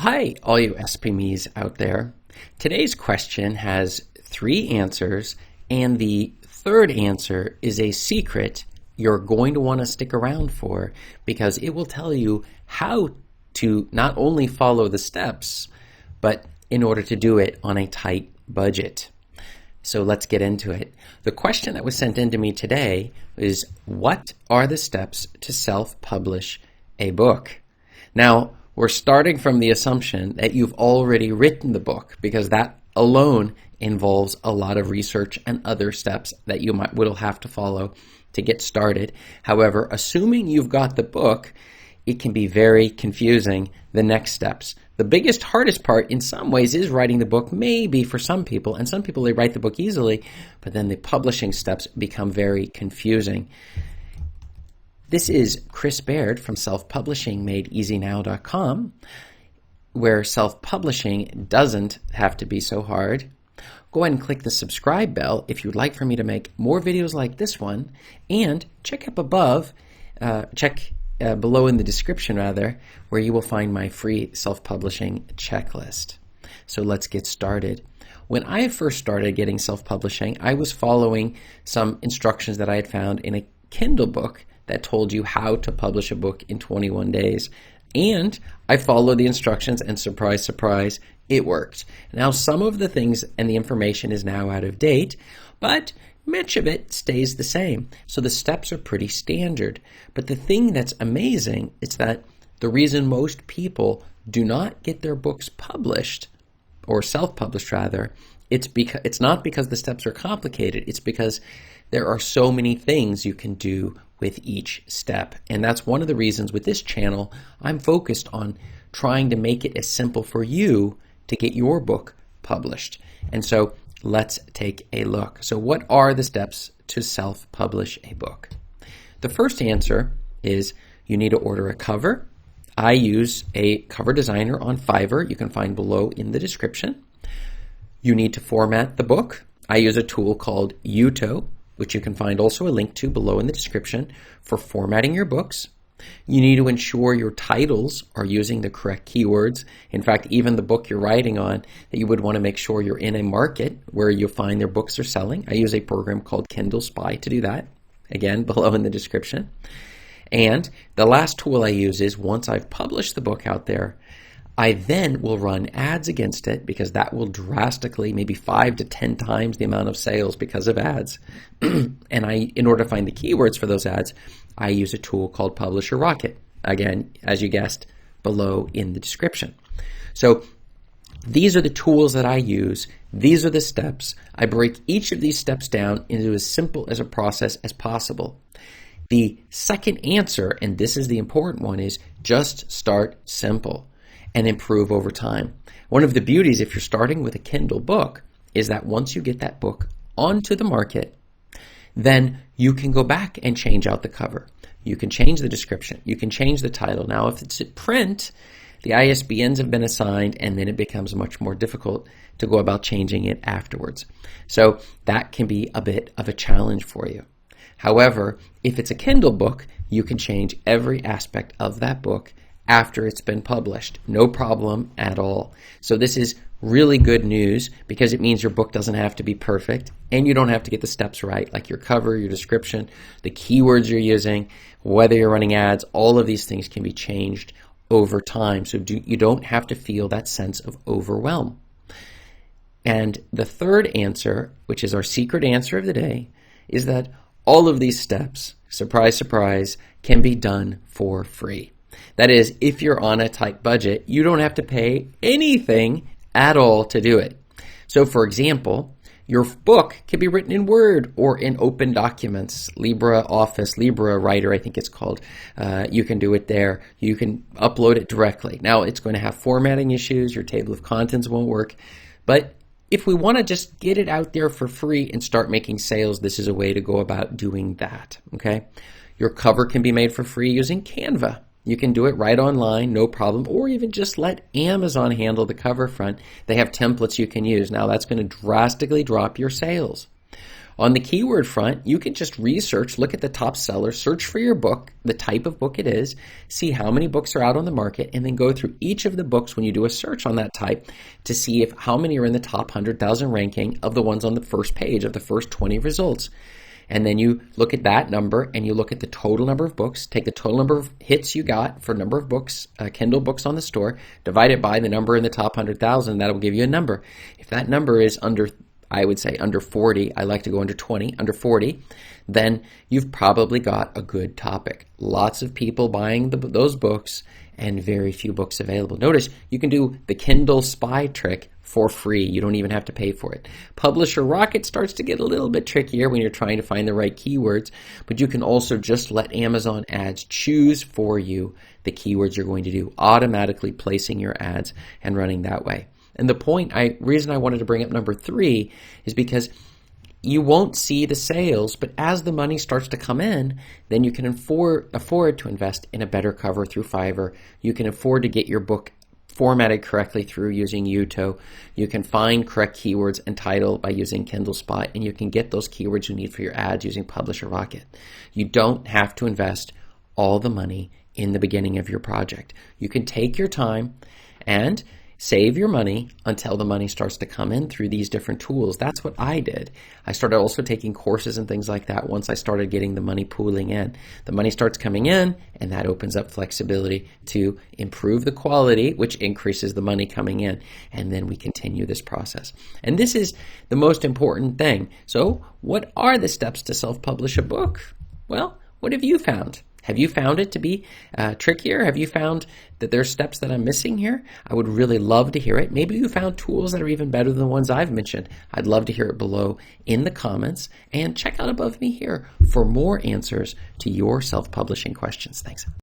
Hi, all you SPMEs out there. Today's question has 3 answers, and the third answer is a secret you're going to want to stick around for because it will tell you how to not only follow the steps, but in order to do it on a tight budget. So let's get into it. The question that was sent in to me today is, what are the steps to self-publish a book? Now, we're starting from the assumption that you've already written the book because that alone involves a lot of research and other steps that you will have to follow to get started. However, assuming you've got the book, it can be very confusing, the next steps. The biggest, hardest part in some ways is writing the book, maybe for some people, and some people, they write the book easily, but then the publishing steps become very confusing. This is Chris Baird from selfpublishingmadeeasynow.com, where self-publishing doesn't have to be so hard. Go ahead and click the subscribe bell if you'd like for me to make more videos like this one, and check up above, below in the description where you will find my free self-publishing checklist. So let's get started. When I first started getting self-publishing, I was following some instructions that I had found in a Kindle book that told you how to publish a book in 21 days. And I followed the instructions, and surprise, surprise, it worked. Now, some of the things and the information is now out of date, but much of it stays the same. So the steps are pretty standard. But the thing that's amazing is that the reason most people do not get their books published, or self-published rather, it's not because the steps are complicated. It's because there are so many things you can do with each step. And that's one of the reasons with this channel, I'm focused on trying to make it as simple for you to get your book published. And so let's take a look. So what are the steps to self-publish a book? The first answer is you need to order a cover. I use a cover designer on Fiverr. You can find below in the description. You need to format the book. I use a tool called Uto, which you can find also a link to below in the description for formatting your books. You need to ensure your titles are using the correct keywords. In fact, even the book you're writing on, that you would want to make sure you're in a market where you'll find their books are selling. I use a program called KDSpy to do that. Again, below in the description. And the last tool I use is once I've published the book out there, I then will run ads against it because that will drastically, maybe 5 to 10 times the amount of sales because of ads. And in order to find the keywords for those ads, I use a tool called Publisher Rocket. Again, as you guessed, below in the description. So these are the tools that I use. These are the steps. I break each of these steps down into as simple as a process as possible. The second answer, and this is the important one, is just start simple and improve over time. One of the beauties, if you're starting with a Kindle book, is that once you get that book onto the market, then you can go back and change out the cover. You can change the description. You can change the title. Now, if it's at print, the ISBNs have been assigned, and then it becomes much more difficult to go about changing it afterwards. So that can be a bit of a challenge for you. However, if it's a Kindle book, you can change every aspect of that book after it's been published. No problem at all. So this is really good news because it means your book doesn't have to be perfect and you don't have to get the steps right, like your cover, your description, the keywords you're using, whether you're running ads. All of these things can be changed over time. So you don't have to feel that sense of overwhelm. And the third answer, which is our secret answer of the day, is that all of these steps, surprise, surprise, can be done for free. That is, if you're on a tight budget, you don't have to pay anything at all to do it. So for example, your book can be written in Word or in open documents, LibreOffice, LibreWriter, I think it's called. You can do it there. You can upload it directly. Now, it's going to have formatting issues. Your table of contents won't work. But if we want to just get it out there for free and start making sales, this is a way to go about doing that, okay? Your cover can be made for free using Canva. You can do it right online, no problem, or even just let Amazon handle the cover front. They have templates you can use. Now, that's going to drastically drop your sales. On the keyword front, you can just research, look at the top sellers, search for your book, the type of book it is, see how many books are out on the market, and then go through each of the books when you do a search on that type to see how many are in the top 100,000 ranking of the ones on the first page of the first 20 results. And then you look at that number and you look at the total number of books, take the total number of hits you got for number of books, Kindle books on the store, divide it by the number in the top 100,000, that'll give you a number. If that number is under, I would say under 40, I like to go under 20, under 40, then you've probably got a good topic. Lots of people buying those books and very few books available. Notice you can do the KDSpy trick for free. You don't even have to pay for it. Publisher Rocket starts to get a little bit trickier when you're trying to find the right keywords, but you can also just let Amazon ads choose for you the keywords you're going to do, automatically placing your ads and running that way. And the reason I wanted to bring up number 3 is because you won't see the sales, but as the money starts to come in, then you can afford to invest in a better cover through Fiverr. You can afford to get your book formatted correctly through using Uto. You can find correct keywords and title by using KDSpy, and you can get those keywords you need for your ads using Publisher Rocket. You don't have to invest all the money in the beginning of your project. You can take your time and save your money until the money starts to come in through these different tools. That's what I did. I started also taking courses and things like that once I started getting the money pooling in. The money starts coming in, and that opens up flexibility to improve the quality, which increases the money coming in. And then we continue this process. And this is the most important thing. So what are the steps to self-publish a book? Well, what have you found? Have you found it to be trickier? Have you found that there's steps that I'm missing here? I would really love to hear it. Maybe you found tools that are even better than the ones I've mentioned. I'd love to hear it below in the comments. And check out above me here for more answers to your self-publishing questions. Thanks.